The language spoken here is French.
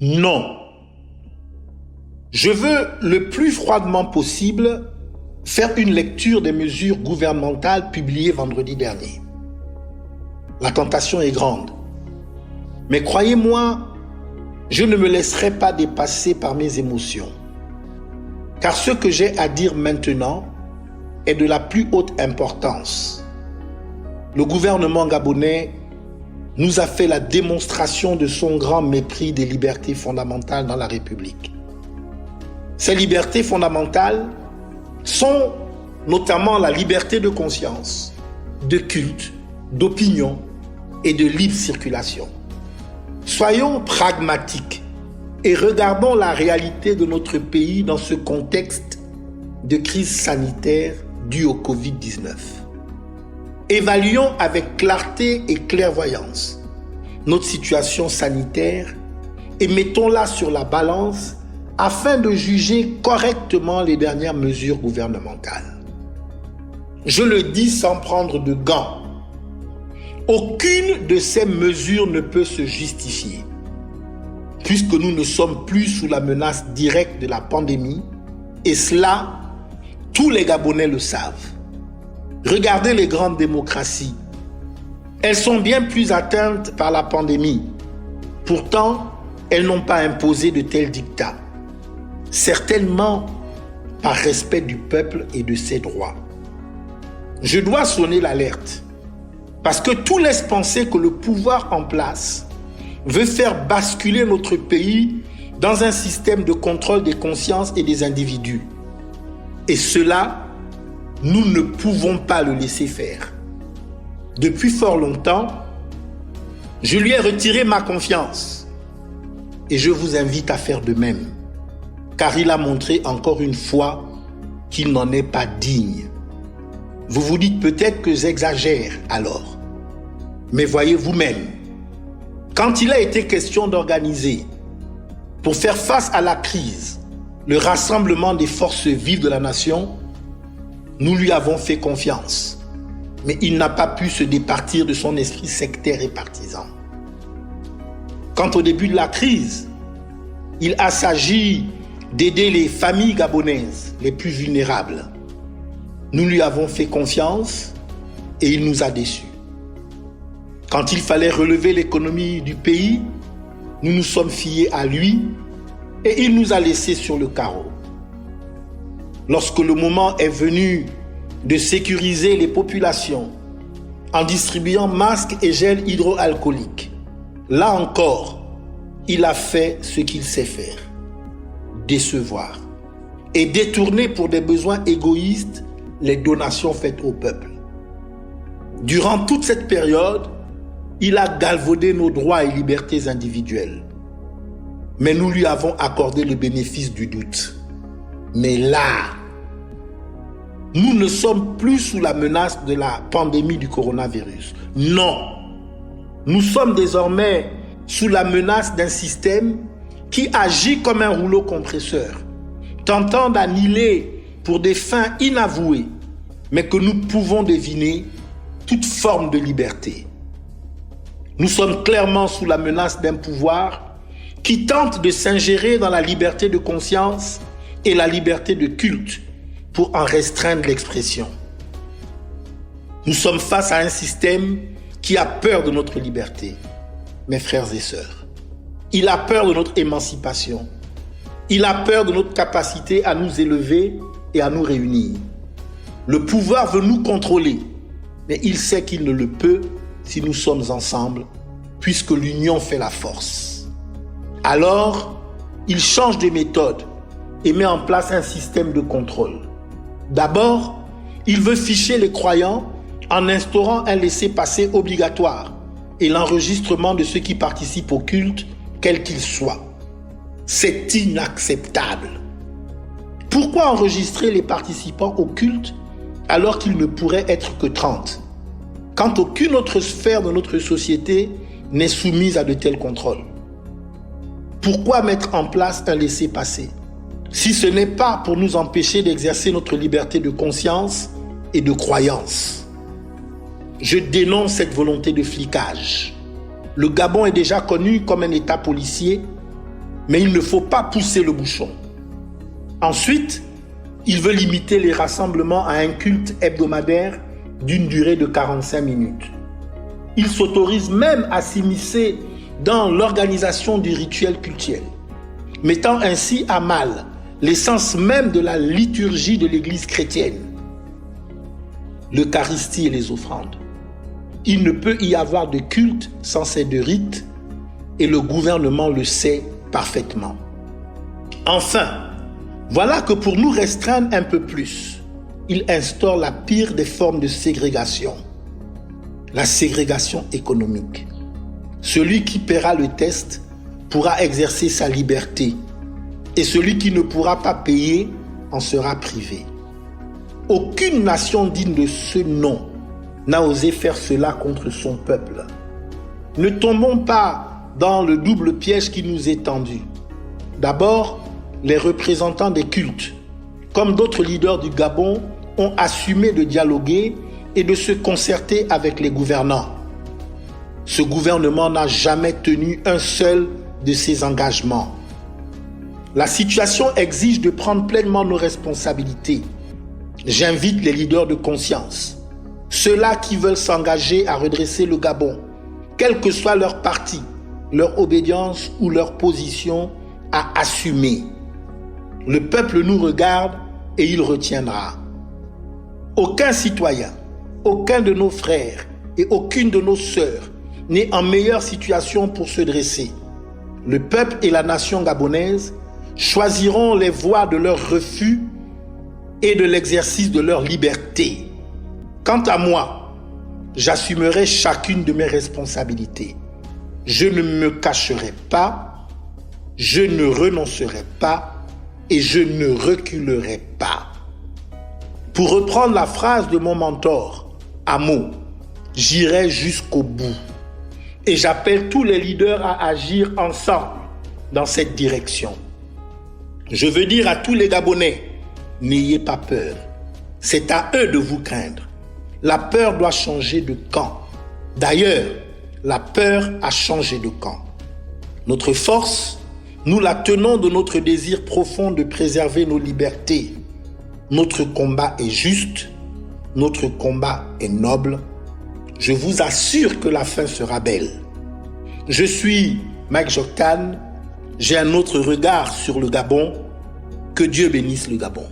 Non. Je veux le plus froidement possible faire une lecture des mesures gouvernementales publiées vendredi dernier. La tentation est grande. Mais croyez-moi, je ne me laisserai pas dépasser par mes émotions. Car ce que j'ai à dire maintenant est de la plus haute importance. Le gouvernement gabonais nous a fait la démonstration de son grand mépris des libertés fondamentales dans la République. Ces libertés fondamentales sont notamment la liberté de conscience, de culte, d'opinion et de libre circulation. Soyons pragmatiques et regardons la réalité de notre pays dans ce contexte de crise sanitaire due au Covid-19. Évaluons avec clarté et clairvoyance notre situation sanitaire et mettons-la sur la balance afin de juger correctement les dernières mesures gouvernementales. Je le dis sans prendre de gants. Aucune de ces mesures ne peut se justifier, puisque nous ne sommes plus sous la menace directe de la pandémie, et cela, tous les Gabonais le savent. Regardez les grandes démocraties. Elles sont bien plus atteintes par la pandémie. Pourtant, elles n'ont pas imposé de tels dictats. Certainement par respect du peuple et de ses droits. Je dois sonner l'alerte, parce que tout laisse penser que le pouvoir en place veut faire basculer notre pays dans un système de contrôle des consciences et des individus. Et cela, nous ne pouvons pas le laisser faire. Depuis fort longtemps, je lui ai retiré ma confiance et je vous invite à faire de même, car il a montré encore une fois qu'il n'en est pas digne. Vous vous dites peut-être que j'exagère alors, mais voyez vous-même, quand il a été question d'organiser, pour faire face à la crise, le rassemblement des forces vives de la nation, nous lui avons fait confiance, mais il n'a pas pu se départir de son esprit sectaire et partisan. Quant au début de la crise, il a s'agi d'aider les familles gabonaises les plus vulnérables. Nous lui avons fait confiance et il nous a déçus. Quand il fallait relever l'économie du pays, nous nous sommes fiés à lui et il nous a laissés sur le carreau. Lorsque le moment est venu de sécuriser les populations en distribuant masques et gel hydroalcoolique, là encore, il a fait ce qu'il sait faire. Décevoir et détourner pour des besoins égoïstes les donations faites au peuple. Durant toute cette période, il a galvaudé nos droits et libertés individuelles. Mais nous lui avons accordé le bénéfice du doute. Mais là, nous ne sommes plus sous la menace de la pandémie du coronavirus. Non, nous sommes désormais sous la menace d'un système qui agit comme un rouleau compresseur, tentant d'annihiler pour des fins inavouées, mais que nous pouvons deviner, toute forme de liberté. Nous sommes clairement sous la menace d'un pouvoir qui tente de s'ingérer dans la liberté de conscience et la liberté de culte pour en restreindre l'expression. Nous sommes face à un système qui a peur de notre liberté, mes frères et sœurs. Il a peur de notre émancipation. Il a peur de notre capacité à nous élever et à nous réunir. Le pouvoir veut nous contrôler, mais il sait qu'il ne le peut si nous sommes ensemble, puisque l'union fait la force. Alors, il change de méthode et met en place un système de contrôle. D'abord, il veut ficher les croyants en instaurant un laissez-passer obligatoire et l'enregistrement de ceux qui participent au culte, quel qu'il soit. C'est inacceptable. Pourquoi enregistrer les participants au culte alors qu'il ne pourrait être que 30, quand aucune autre sphère de notre société n'est soumise à de tels contrôles? Pourquoi mettre en place un laissez-passer si ce n'est pas pour nous empêcher d'exercer notre liberté de conscience et de croyance? Je dénonce cette volonté de flicage. Le Gabon est déjà connu comme un État policier mais il ne faut pas pousser le bouchon. Ensuite, il veut limiter les rassemblements à un culte hebdomadaire d'une durée de 45 minutes. Il s'autorise même à s'immiscer dans l'organisation du rituel cultuel, mettant ainsi à mal l'essence même de la liturgie de l'Église chrétienne, l'Eucharistie et les offrandes. Il ne peut y avoir de culte sans ces deux rites, et le gouvernement le sait parfaitement. Enfin, voilà que pour nous restreindre un peu plus, il instaure la pire des formes de ségrégation, la ségrégation économique. Celui qui paiera le test pourra exercer sa liberté, et celui qui ne pourra pas payer en sera privé. Aucune nation digne de ce nom n'a osé faire cela contre son peuple. Ne tombons pas dans le double piège qui nous est tendu. D'abord, les représentants des cultes, comme d'autres leaders du Gabon, ont assumé de dialoguer et de se concerter avec les gouvernants. Ce gouvernement n'a jamais tenu un seul de ses engagements. La situation exige de prendre pleinement nos responsabilités. J'invite les leaders de conscience, ceux-là qui veulent s'engager à redresser le Gabon, quel que soit leur parti, leur obédience ou leur position, à assumer. Le peuple nous regarde et il retiendra. Aucun citoyen, aucun de nos frères et aucune de nos sœurs n'est en meilleure situation pour se dresser. Le peuple et la nation gabonaise choisiront les voies de leur refus et de l'exercice de leur liberté. Quant à moi, j'assumerai chacune de mes responsabilités. Je ne me cacherai pas, je ne renoncerai pas et je ne reculerai pas. Pour reprendre la phrase de mon mentor, Amo, j'irai jusqu'au bout. Et j'appelle tous les leaders à agir ensemble dans cette direction. Je veux dire à tous les Gabonais, n'ayez pas peur. C'est à eux de vous craindre. La peur doit changer de camp. D'ailleurs, la peur a changé de camp. Notre force, nous la tenons de notre désir profond de préserver nos libertés. Notre combat est juste, notre combat est noble. Je vous assure que la fin sera belle. Je suis Mike Joktan, j'ai un autre regard sur le Gabon. Que Dieu bénisse le Gabon.